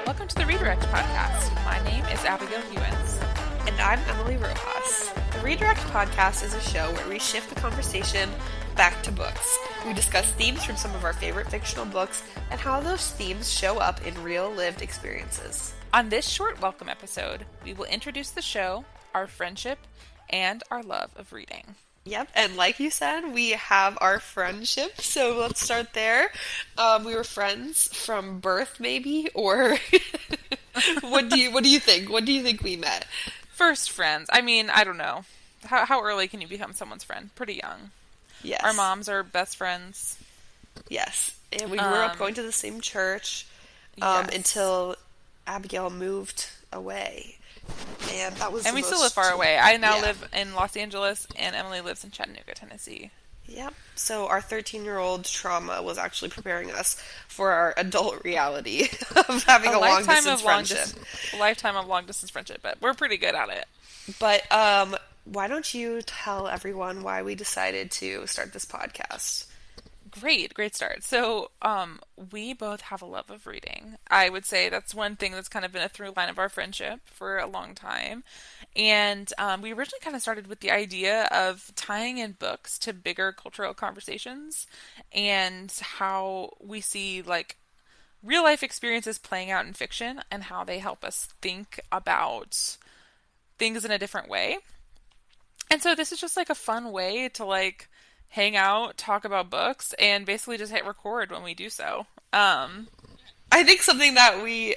Welcome to the Redirect podcast. My name is Abigail Hewins. And I'm Emily Rojas. The Redirect podcast is a show where we shift the conversation back to books. We discuss themes from some of our favorite fictional books and how those themes show up in real lived experiences. On this short welcome episode, we will introduce the show, our friendship, and our love of reading. Yep, and like you said, we have our friendship, so let's start there. We were friends from birth, maybe, or what do you think? What do you think we met? First friends. I mean, I don't know. How early can you become someone's friend? Pretty young. Yes. Our moms are best friends. Yes, and we grew up going to the same church Yes. until Abigail moved away. And that was And we the still most... live far away. I now Yeah. live in Los Angeles, and Emily lives in Chattanooga, Tennessee. Yep. So our 13-year-old trauma was actually preparing us for our adult reality of having a long-distance friendship. A lifetime of long distance friendship, but we're pretty good at it. But why don't you tell everyone why we decided to start this podcast? Great start. So, we both have a love of reading. I would say that's one thing that's kind of been a through line of our friendship for a long time. And we originally kind of started with the idea of tying in books to bigger cultural conversations and how we see like real life experiences playing out in fiction and how they help us think about things in a different way. And so this is just like a fun way to like hang out, talk about books, and basically just hit record when we do so. I think something that we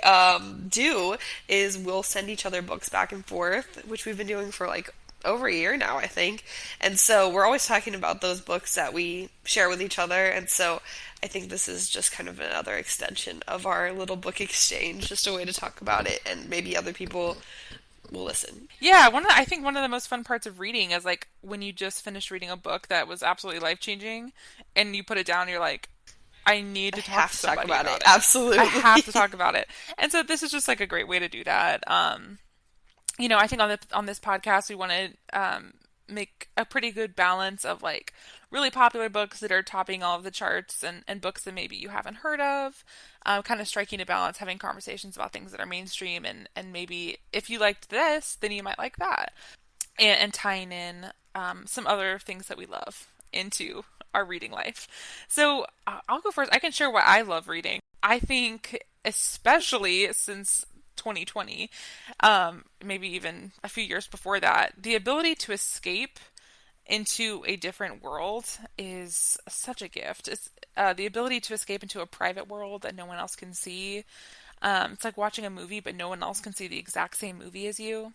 do is we'll send each other books back and forth, which we've been doing for like over a year now, I think. And so we're always talking about those books that we share with each other. And so I think this is just kind of another extension of our little book exchange, just a way to talk about it, and maybe other people will listen. Yeah, I think one of the most fun parts of reading is like when you just finished reading a book that was absolutely life changing, and you put it down, and you're like, I need to I talk have to to talk somebody about about it. it. Absolutely. I have to talk about it. And so this is just like a great way to do that. I think on this podcast we want to make a pretty good balance of like really popular books that are topping all of the charts and books that maybe you haven't heard of, kind of striking a balance, having conversations about things that are mainstream and maybe if you liked this, then you might like that. And tying in some other things that we love into our reading life. So I'll go first. I can share what I love reading. I think especially since 2020, maybe even a few years before that, the ability to escape into a different world is such a gift. It's the ability to escape into a private world that no one else can see. It's like watching a movie, but no one else can see the exact same movie as you.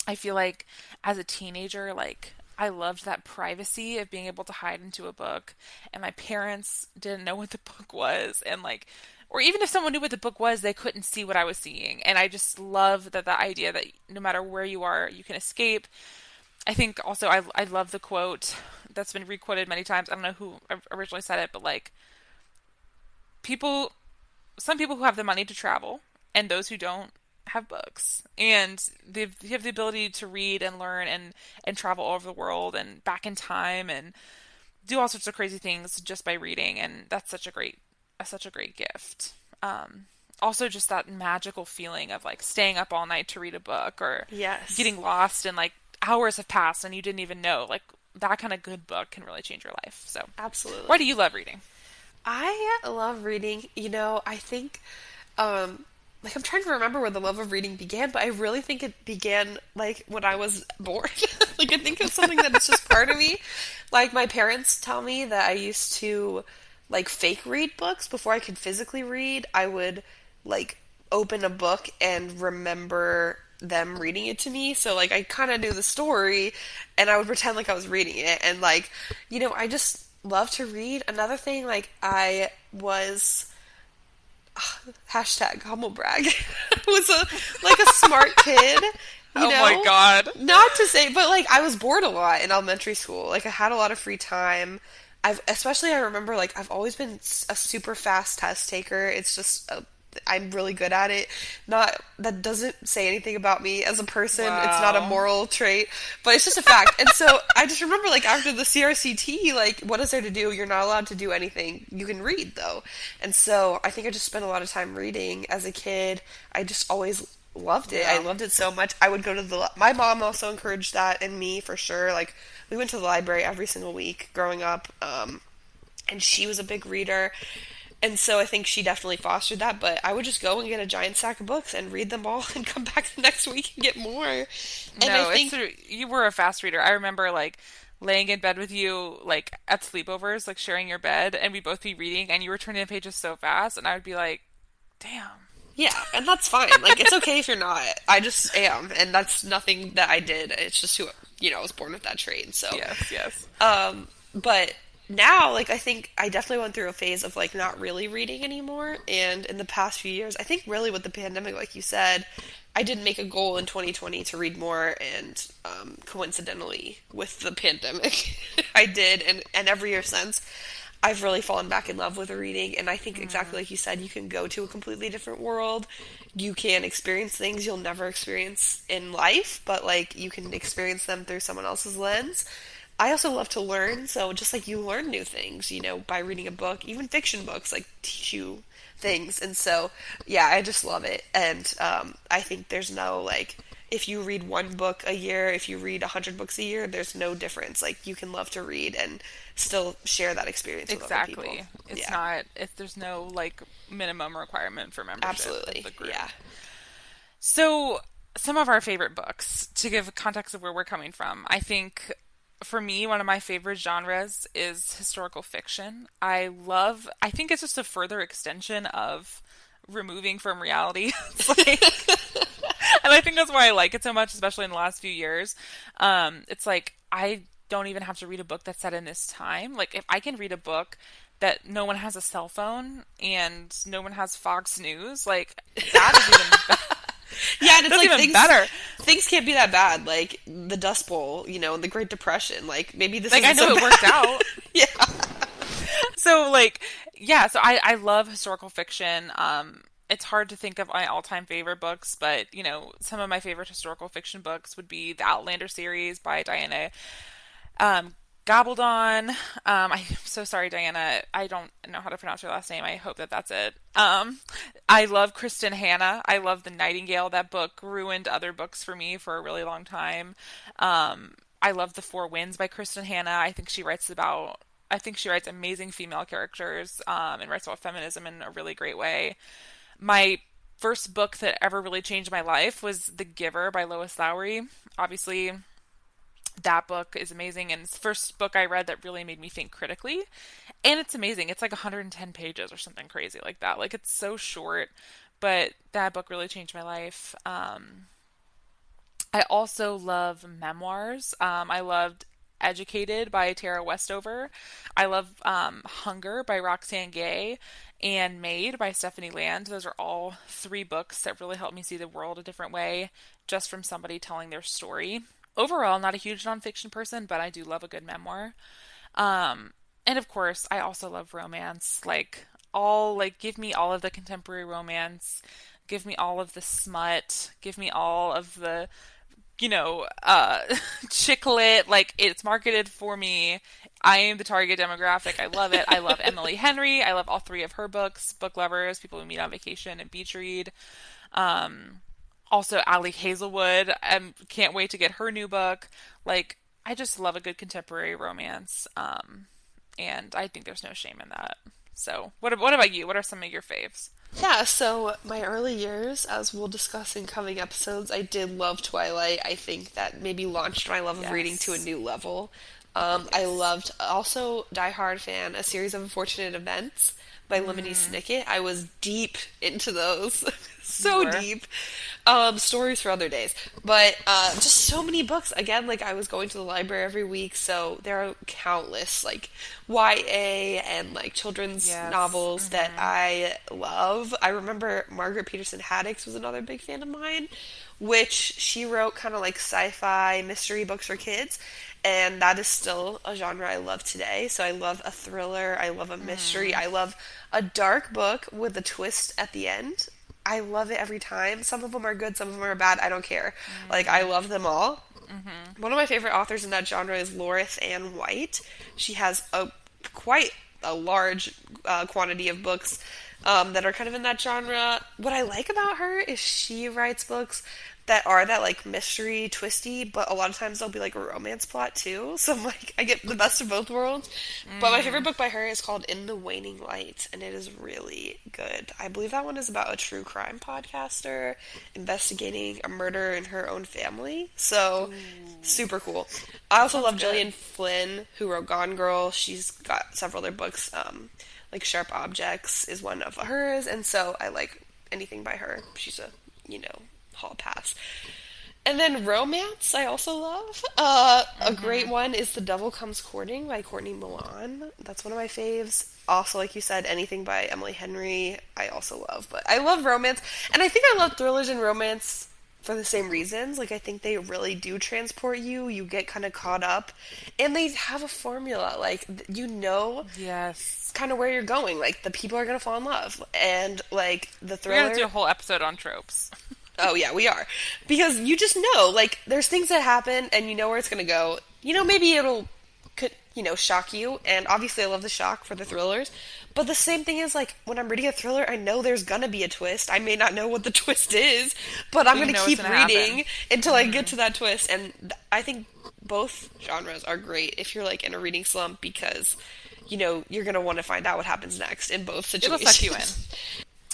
I feel like as a teenager, like I loved that privacy of being able to hide into a book, and my parents didn't know what the book was, and like, or even if someone knew what the book was, they couldn't see what I was seeing. And I just love that the idea that no matter where you are, you can escape. I think also I love the quote that's been requoted many times. I don't know who originally said it, but like some people who have the money to travel and those who don't have books. And they have the ability to read and learn and travel all over the world and back in time and do all sorts of crazy things just by reading. And that's such a great gift. Also just that magical feeling of like staying up all night to read a book or Yes. getting lost and like hours have passed and you didn't even know. Like that kind of good book can really change your life. So Absolutely. why do you love reading? I love reading. I think, like, I'm trying to remember where the love of reading began, but I really think it began, like, when I was born. Like, I think it's something that is just part of me. Like, my parents tell me that I used to, like, fake read books before I could physically read. I would, like, open a book and remember them reading it to me. So, like, I kind of knew the story, and I would pretend like I was reading it. And, like, I just love to read. Another thing, like, I was hashtag humble brag was a smart kid. My God. Not to say, but like I was bored a lot in elementary school. Like I had a lot of free time. I remember like I've always been a super fast test taker. It's just I'm really good at it. Not that doesn't say anything about me as a person. It's not a Wow. moral trait, but it's just a fact. And so I just remember like after the CRCT, like what is there to do? You're not allowed to do anything. You can read though. And so I think I just spent a lot of time reading as a kid. I just always loved it. I Yeah. loved it so much. I would go to the my mom also encouraged that in me for sure. Like we went to the library every single week growing up. And she was a big reader. And so I think she definitely fostered that, but I would just go and get a giant stack of books and read them all and come back the next week and get more. And I No, think, you were a fast reader. I remember like laying in bed with you like at sleepovers, like sharing your bed, and we'd both be reading, and you were turning the pages so fast, and I would be like, "Damn." yeah, and that's fine. Like, it's okay if you're not. I just am, and that's nothing that I did. It's just who, I was born with that trait. So, Yes, yes. but now, like, I think I definitely went through a phase of, like, not really reading anymore. And in the past few years, I think really with the pandemic, like you said, I did make a goal in 2020 to read more, and coincidentally, with the pandemic, I did, and every year since, I've really fallen back in love with reading. And I think exactly Mm, like you said, you can go to a completely different world. You can experience things you'll never experience in life, but like you can experience them through someone else's lens. I also love to learn, so just like you learn new things, by reading a book, even fiction books like teach you things. And so, yeah, I just love it. And I think there's no like, if you read one book a year, if you read 100 books a year, there's no difference. Like you can love to read and still share that experience with other people. exactly. It's Yeah, not if there's no like minimum requirement for membership of absolutely. the group. Yeah. So, some of our favorite books, to give context of where we're coming from, I think for me, one of my favorite genres is historical fiction. I think it's just a further extension of removing from reality. It's like, and I think that's why I like it so much, especially in the last few years. It's like, I don't even have to read a book that's set in this time. Like, if I can read a book that no one has a cell phone and no one has Fox News, like, that is even Yeah, and it's that's like even things better. things can't be that bad. Like the Dust Bowl, and the Great Depression. Like maybe this Like I isn't know so it bad. worked out. Yeah. So like yeah, so I love historical fiction. It's hard to think of my all-time favorite books, but some of my favorite historical fiction books would be the Outlander series by Diana Gabaldon. I'm so sorry, Diana. I don't know how to pronounce her last name. I hope that that's it. I love Kristen Hanna. I love The Nightingale. That book ruined other books for me for a really long time. I love The Four Winds by Kristen Hanna. I think she writes amazing female characters and writes about feminism in a really great way. My first book that ever really changed my life was The Giver by Lois Lowry. Obviously, that book is amazing, and it's the first book I read that really made me think critically. And it's amazing. It's like 110 pages or something crazy like that. Like it's so short, but that book really changed my life. I also love memoirs. I loved Educated by Tara Westover. I love Hunger by Roxane Gay and Made by Stephanie Land. Those are all three books that really helped me see the world a different way just from somebody telling their story. Overall, not a huge nonfiction person, but I do love a good memoir. And of course, I also love romance. Give me all of the contemporary romance, give me all of the smut, give me all of the chick lit. Like it's marketed for me. I am the target demographic. I love it. I love Emily Henry. I love all three of her books. Book lovers, people we meet on vacation and beach read. Also, Ali Hazelwood. I can't wait to get her new book. Like, I just love a good contemporary romance. And I think there's no shame in that. So, what about you? What are some of your faves? Yeah, so my early years, as we'll discuss in coming episodes, I did love Twilight. I think that maybe launched my love of reading to a Yes. new level. I Yes. loved also Die Hard fan, A Series of Unfortunate Events by Lemony Mm, Snicket. I was deep into those. you So were. deep. Stories for other days. But just so many books. Again, like I was going to the library every week, so there are countless like YA and like children's Yes. novels that I love. I remember Margaret Peterson Haddix was another big fan of mine, which she wrote kind of like sci-fi mystery books for kids. and that is still a genre I love today. So I love a thriller, I love a mystery, Mm, I love a dark book with a twist at the end. I love it every time. Some of them are good, some of them are bad. I don't care. Like, I mm, love them all. mm-hmm. One of my favorite authors in that genre is Lorith Ann White. She has a quite a large quantity of books that are kind of in that genre. What I like about her is she writes books that are that like mystery twisty, but a lot of times they'll be like a romance plot too. So I'm like, I get the best of both worlds. But my favorite Mm. book by her is called In the Waning Light, and it is really good. I believe that one is about a true crime podcaster investigating a murder in her own family. So Ooh, super cool. I that also sounds love good. Gillian Flynn, who wrote Gone Girl. She's got several other books. Like Sharp Objects is one of hers, and so I like anything by her. She's a, hall pass. And then romance, I also love. A great Mm-hmm. one is The Devil Comes Courting by Courtney Milan. That's one of my faves. Also, like you said, anything by Emily Henry, I also love. But I love romance, and I think I love thrillers and romance for the same reasons. Like, I think they really do transport you. You get kind of caught up, and they have a formula. Like, Yes. kind of where you're going. Like, the people are going to fall in love. And, like, the We're gonna do thriller. a whole episode on tropes. Oh yeah, we are. Because you just know, like, there's things that happen and you know where it's gonna go. Maybe it'll could shock you, and obviously I love the shock for the thrillers. But the same thing is like when I'm reading a thriller, I know there's gonna be a twist. I may not know what the twist is, but I'm But you gonna know what's keep gonna happen. reading until I get Mm-hmm. to that twist. And I think both genres are great if you're like in a reading slump because you're gonna want to find out what happens next in both It'll suck you in. situations.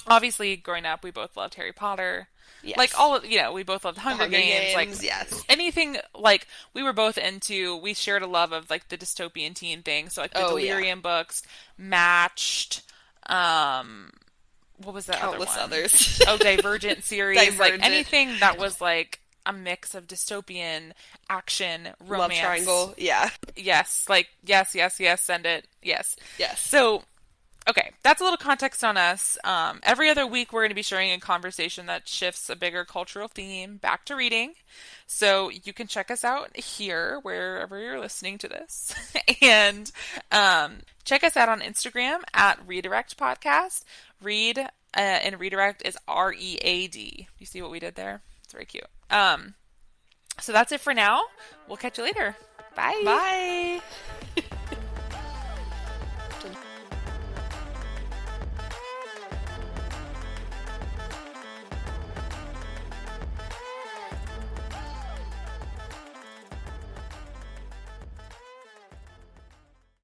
Obviously, growing up, we both loved Harry Potter. Like Yes. all of, we both loved The Hunger Hunger Games. Like Games, yes. anything, like we were both into. We shared a love of like the dystopian teen thing. So like the Oh yeah. Delirium books, Matched. Um, what was that other Countless one? others. Oh, Divergent series. Like Divergent. anything that was like a mix of dystopian, action, Love romance. Triangle. Yeah. Yes, like yes, yes, yes. Send it. Yes. Yes. So okay, that's a little context on us. Every other week, we're going to be sharing a conversation that shifts a bigger cultural theme back to reading. So you can check us out here, wherever you're listening to this. And check us out on Instagram at Redirect Podcast. Read and Redirect is READ. You see what we did there? It's very cute. So that's it for now. We'll catch you later. Bye. Bye.